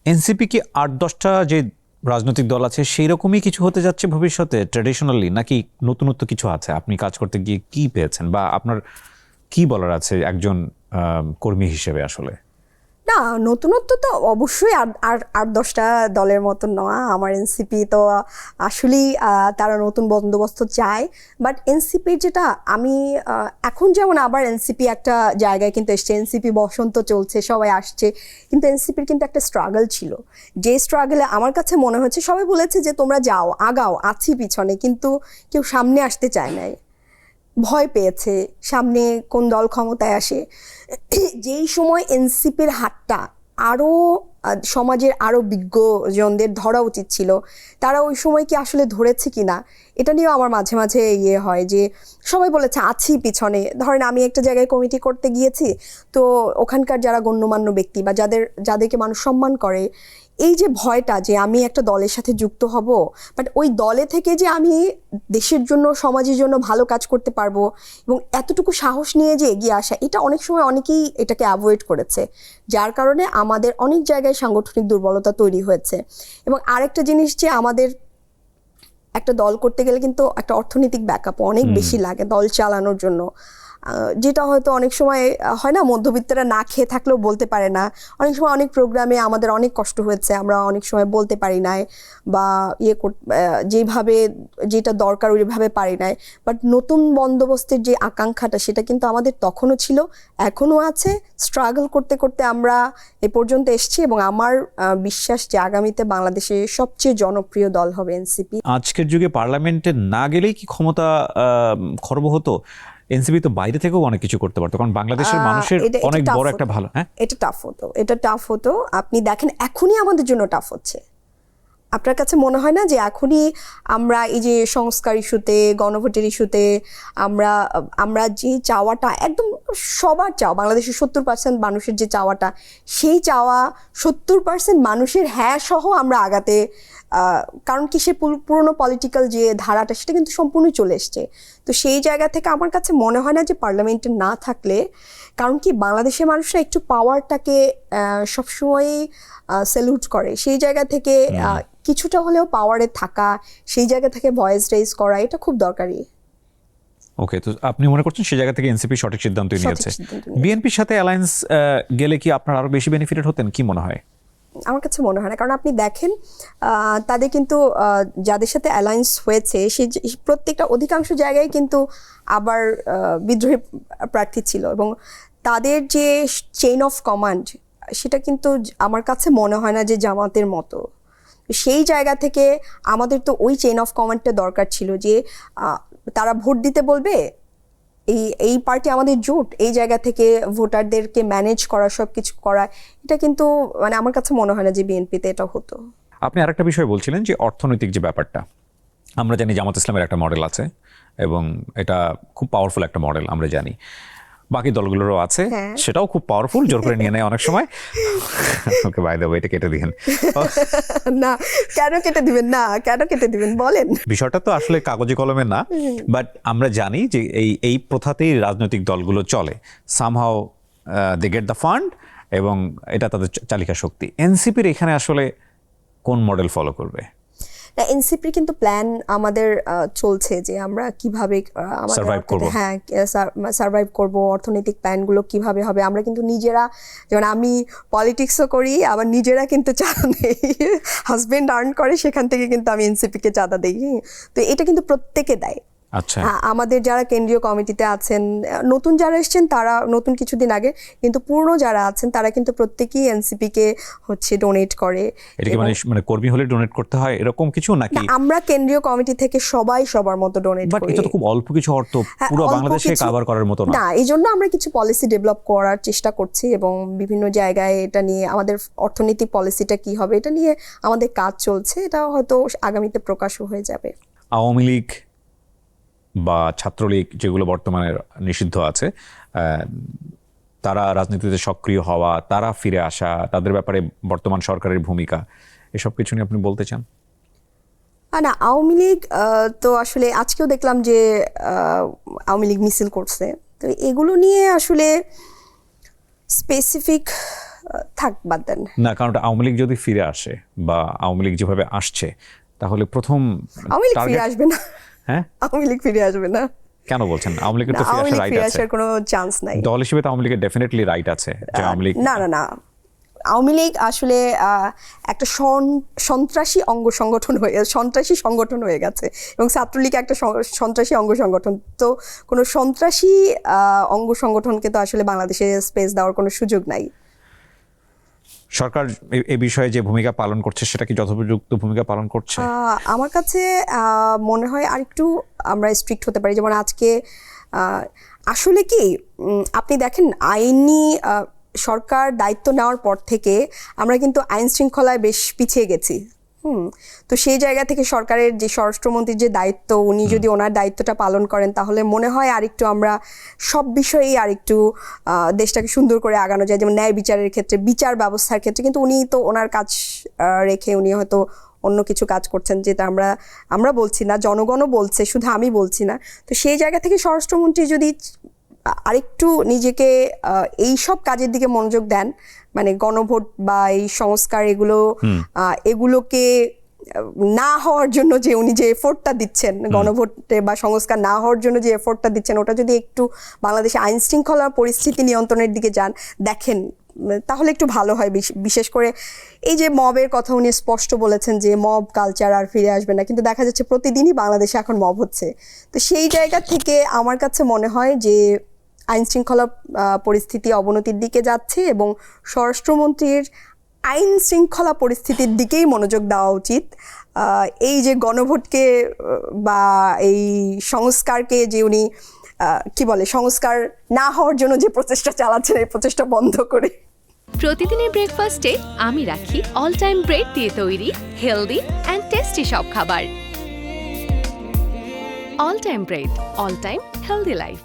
NCP কি ৮-১০টা যে রাজনৈতিক দল আছে সেই রকমই কিছু হতে যাচ্ছে ভবিষ্যতে ট্র্যাডিশনালি, নাকি নতুনত্ব কিছু আছে? আপনি কাজ করতে গিয়ে কি পেয়েছেন বা আপনার কি বলার আছে একজন কর্মী হিসেবে? আসলে না, নতুনত্ব তো অবশ্যই আর আর আর 10টা দলের মতো নয়। আমার এনসিপি তো আসলেই তারা নতুন বন্দোবস্ত চায়, বাট এনসিপির যেটা আমি এখন যেমন আবার এনসিপি একটা জায়গায় কিন্তু এসছে, এনসিপি বসন্ত চলছে, সবাই আসছে, কিন্তু এনসিপির কিন্তু একটা স্ট্রাগল ছিল, যে স্ট্রাগলে আমার কাছে মনে হচ্ছে সবাই বলেছে যে তোমরা যাও আগাও, আছি পিছনে, কিন্তু কেউ সামনে আসতে চায় নাই, ভয় পেয়েছে সামনে কোন দল ক্ষমতায় আসে। যেই সময় এনসিপির হাতটা আরও সমাজের আরও বিজ্ঞজনদের ধরা উচিত ছিল, তারা ওই সময় কি আসলে ধরেছে কি না, এটা নিয়েও আমার মাঝে মাঝে ইয়ে হয় যে সবাই বলেছে আছি পিছনে। ধরেন আমি একটা জায়গায় কমিটি করতে গিয়েছি, তো ওখানকার যারা গণ্যমান্য ব্যক্তি বা যাদেরকে মানুষ সম্মান করে, এই যে ভয়টা যে আমি একটা দলের সাথে যুক্ত হব, বাট ওই দলে থেকে যে আমি দেশের জন্য সমাজের জন্য ভালো কাজ করতে পারবো এবং এতটুকু সাহস নিয়ে যে এগিয়ে আসা, এটা অনেক সময় অনেকেই এটাকে অ্যাভয়েড করেছে, যার কারণে আমাদের অনেক জায়গায় সাংগঠনিক দুর্বলতা তৈরি হয়েছে। এবং আরেকটা জিনিস যে আমাদের একটা দল করতে গেলে কিন্তু একটা অর্থনৈতিক ব্যাকআপ অনেক বেশি লাগে দল চালানোর জন্য, যেটা হয়তো অনেক সময় হয় না, মধ্যবিত্তরা না খেয়ে থাকলেও বলতে পারে না। অনেক সময় অনেক প্রোগ্রামে আমাদের অনেক কষ্ট হয়েছে, আমরা অনেক সময় বলতে পারি নাই বা যেভাবে যেটা দরকার ওইভাবে পারি নাই। বাট নতুন বন্দোবস্তের যে আকাঙ্ক্ষাটা, সেটা কিন্তু আমাদের তখনও ছিল, এখনও আছে। স্ট্রাগল করতে করতে আমরা এ পর্যন্ত এসেছি এবং আমার বিশ্বাস যে আগামীতে বাংলাদেশের সবচেয়ে জনপ্রিয় দল হবে এনসিপি। আজকের যুগে পার্লামেন্টে না গেলেই কি ক্ষমতা খর্ব হতো? এনসিপি তো বাইরে থেকেও অনেক কিছু করতে পারতো, কারণ বাংলাদেশের মানুষের অনেক বড় একটা ভালো। হ্যাঁ, এটা টাফ হতো। আপনি দেখেন এখনই আমাদের জন্য টাফ হচ্ছে। আপনার কাছে মনে হয় না যে এখনই আমরা এই যে সংস্কার ইস্যুতে, গণভোটের ইস্যুতে আমরা যে চাওয়াটা একদম সবার চাওয়া, বাংলাদেশের 70% মানুষের যে চাওয়াটা, সেই চাওয়া 70% মানুষের হ্যাঁ সহ আমরা আগাতে, কারণ কি সে পুরনো পলিটিক্যাল যে ধারাটা সেটা কিন্তু সম্পূর্ণ চলে এসছে। তো সেই জায়গা থেকে আমার কাছে মনে হয় না যে পার্লামেন্টে না থাকলে, কারণ কি বাংলাদেশের মানুষরা একটু পাওয়ারটাকে সবসময়ই স্যালুট করে, সেই জায়গা থেকে কিছুটা হলেও পাওয়ারে থাকা, সেই জায়গা থেকে ভয়েস রেজ করা, এটা খুব দরকারি। ওকে, তো আপনি মনে করছেন সেই জায়গা থেকে এনসিপি সঠিক সিদ্ধান্তই নিয়েছে? বিএনপির সাথে অ্যালায়েন্স গেলে কি আপনার আরো বেশি বেনিফিটেড হতেন, কি মনে হয়? আমার কাছে মনে হয় না, কারণ আপনি দেখেন তাদের কিন্তু যাদের সাথে অ্যালায়েন্স হয়েছে সেই প্রত্যেকটা অধিকাংশ জায়গায় কিন্তু আবার বিদ্রোহী প্রার্থী ছিল, এবং তাদের যে চেইন অফ কমান্ড সেটা কিন্তু আমার কাছে মনে হয় না যে জামাতের মতো। সেই জায়গা থেকে আমাদের তো ওই চেইন অফ কমান্ডটা দরকার ছিল, যে তারা ভোট দিতে বলবে, এই পার্টি আমাদের জোট, এই জায়গা থেকে ভোটারদেরকে ম্যানেজ করা, সব কিছু করা, এটা কিন্তু মানে আমার কাছে মনে হয় না যে বিএনপিতে এটা হতো। আপনি আরেকটা বিষয় বলছিলেন যে অর্থনৈতিক যে ব্যাপারটা, আমরা জানি জামাত ইসলামের একটা মডেল আছে এবং এটা খুব পাওয়ারফুল একটা মডেল, আমরা জানি বাকি দলগুলোরও আছে, সেটাও খুব পাওয়ারফুল, জোর করে নিয়ে নেয় অনেক সময়। ওকে, বাই দ্য ওয়ে, এটা কেটে দিবেন না, কেন কেটে দিবেন? না, কেন কেটে দিবেন বলেন? বিষয়টা তো আসলে কাগজে কলমে না, বাট আমরা জানি যে এই প্রথাতেই রাজনৈতিক দলগুলো চলে, somehow they get the fund এবং এটা তাদের চালিকা শক্তি। এনসিপির এখানে আসলে কোন মডেল ফলো করবে? এনসিপির কিন্তু প্ল্যান আমাদের চলছে যে আমরা কিভাবে সার্ভাইভ করব, অর্থনৈতিক প্ল্যানগুলো কিভাবে হবে। আমরা কিন্তু নিজেরা, যেমন আমি পলিটিক্সও করি, আবার নিজেরা কিন্তু চাঁদা দেই, হাজবেন্ড আর্ন করে, সেখান থেকে কিন্তু আমি এনসিপিকে চাঁদা দিই। তো এটা কিন্তু প্রত্যেকে দেয়। আচ্ছা, আমাদের যারা কেন্দ্রীয় কমিটিতে আছেন, নতুন যারা এসেছেন তারা নতুন কিছুদিন আগে, কিন্তু পুরনো যারা আছেন তারা কিন্তু প্রত্যেকেই এনসিপি কে হচ্ছে ডোনেট করে। এটা কি মানে কর্মী হলে ডোনেট করতে হয় এরকম কিছু নাকি? আমরা কেন্দ্রীয় কমিটি থেকে সবাই সবার মতো ডোনেট করি। বাট এটা তো খুব অল্প কিছু অর্থ, পুরো বাংলাদেশে কভার করার মতো না। এই জন্য আমরা কিছু পলিসি ডেভেলপ করার চেষ্টা করছি এবং বিভিন্ন জায়গায় এটা নিয়ে আমাদের অর্থনৈতিক পলিসিটা কি হবে এটা নিয়ে আমাদের কাজ চলছে। এটা হয়তো আগামীতে প্রকাশও হয়ে যাবে। আওয়ামী লীগ বা ছাত্রলীগ, যেগুলো বর্তমানে নিষিদ্ধ আছে, তারা রাজনীতিতে সক্রিয় হওয়া, তারা ফিরে আসা, তাদের ব্যাপারে বর্তমান সরকারের ভূমিকা, এসব কিছু নিয়ে আপনি বলতে চান? না, আওয়ামী লীগ তো আসলে আজকেও দেখলাম যে আওয়ামী লীগ মিছিল করছে, তো এগুলো নিয়ে আসলে স্পেসিফিক থাক বাদ দেন। না, কারণ আওয়ামী লীগ যদি ফিরে আসে বা আওয়ামী লীগ যেভাবে আসছে, তাহলে প্রথম আওয়ামী লীগ ফিরে টার্গেট আসবে না। হ্যাঁ, আওয়ামী লীগ ফিরে আসবে না। কেন বলছেন? আওয়ামী লীগের তো আওয়ামী ফিরে লীগ আসার ফিরে রাইট আছে, আসার কোনো চান্স নাই। দল হিসেবে তো আওয়ামী লীগের ডেফিনেটলি রাইট আছে যে আওয়ামী লীগ না না না, আওয়ামী লীগ আসলে একটা সন্ত্রাসী সংগঠন হয়ে গেছে, এবং ছাত্রলীগ একটা সন্ত্রাসী অঙ্গ সংগঠন। তো কোনো সন্ত্রাসী অঙ্গ সংগঠনকে তো আসলে বাংলাদেশে স্পেস দেওয়ার কোনো সুযোগ নাই। সরকার এই বিষয়ে যে ভূমিকা পালন করছে সেটা কি যথোপযুক্ত ভূমিকা পালন করছে? আমার কাছে মনে হয় আরেকটু আমরা স্ট্রিক্ট হতে পারি। যেমন আজকে আসলে কি আপনি দেখেন, আইনি সরকার দায়িত্ব নেওয়ার পর থেকে আমরা কিন্তু আইন শৃঙ্খলায় বেশ পিছিয়ে গেছি। তো সেই জায়গা থেকে সরকারের যে স্বরাষ্ট্রমন্ত্রীর যে দায়িত্ব, উনি যদি ওনার দায়িত্বটা পালন করেন তাহলে মনে হয় আরেকটু আমরা সব বিষয়েই আরেকটু দেশটাকে সুন্দর করে আগানো যায়। যেমন ন্যায় বিচারের ক্ষেত্রে, বিচার ব্যবস্থার ক্ষেত্রে, কিন্তু উনি তো ওনার কাজ রেখে উনি হয়তো অন্য কিছু কাজ করছেন, যেটা আমরা বলছি না, জনগণও বলছে, শুধু আমি বলছি না। তো সেই জায়গা থেকে স্বরাষ্ট্রমন্ত্রী যদি আরেকটু নিজেকে এই সব কাজের দিকে মনোযোগ দেন, মানে গণভোট বা এই সংস্কার এগুলোকে না হওয়ার জন্য যে উনি যে এফোর্টটা দিচ্ছেন, গণভোটে বা সংস্কার না হওয়ার জন্য যে এফোর্টটা দিচ্ছেন, ওটা যদি একটু বাংলাদেশে আইন শৃঙ্খলা পরিস্থিতি নিয়ন্ত্রণের দিকে দেখেন তাহলে একটু ভালো হয়। বিশেষ করে এই যে মবের কথা উনি স্পষ্ট বলেছেন যে মব কালচার আর ফিরে আসবে না, কিন্তু দেখা যাচ্ছে প্রতিদিনই বাংলাদেশে এখন মব হচ্ছে। তো সেই জায়গা থেকে আমার কাছে মনে হয় যে আইন শৃঙ্খলা পরিস্থিতি অবনতির দিকে যাচ্ছে, এবং স্বরাষ্ট্রমন্ত্রীর আইন শৃঙ্খলা পরিস্থিতির দিকেই মনোযোগ দেওয়া উচিত। এই যে গণভোটকে বা এই সংস্কারকে যে উনি কি বলে, সংস্কার না হওয়ার জন্য যে প্রচেষ্টা চালাচ্ছেন, এই প্রচেষ্টা বন্ধ করে। প্রতিদিনের ব্রেকফাস্টে আমি রাখি অল টাইম ব্রেড দিয়ে তৈরি হেলদি অ্যান্ড টেস্টি সব খাবার। All time bread, all time healthy life.